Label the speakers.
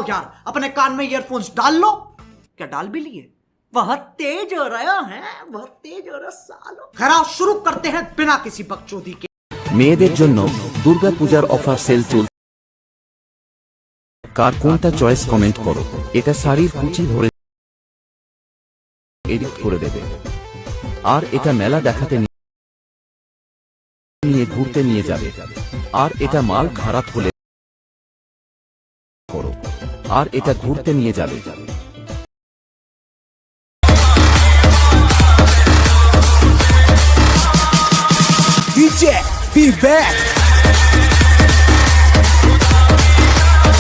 Speaker 1: यार, अपने कान में ईयरफोन्स डाल लो। क्या डाल भी लिए? बहुत तेज हो रहा है, बहुत तेज हो रहा सालो। खैर शुरू करते हैं बिना किसी बकचोदी के।
Speaker 2: মেয়েদের জন্য দুর্গা পূজার অফার সেল চল। কার কোনটা চয়েস কমেন্ট করো। এটা শাড়ির কুচি ধরে এডিট করে দেবে, আর এটা মেলা দেখাতে নিয়ে ঘুরতে নিয়ে যাবে, আর এটা মাল খারাপ হলে করো, আর এটা ঘুরতে নিয়ে যাবে।
Speaker 3: DJ, be back.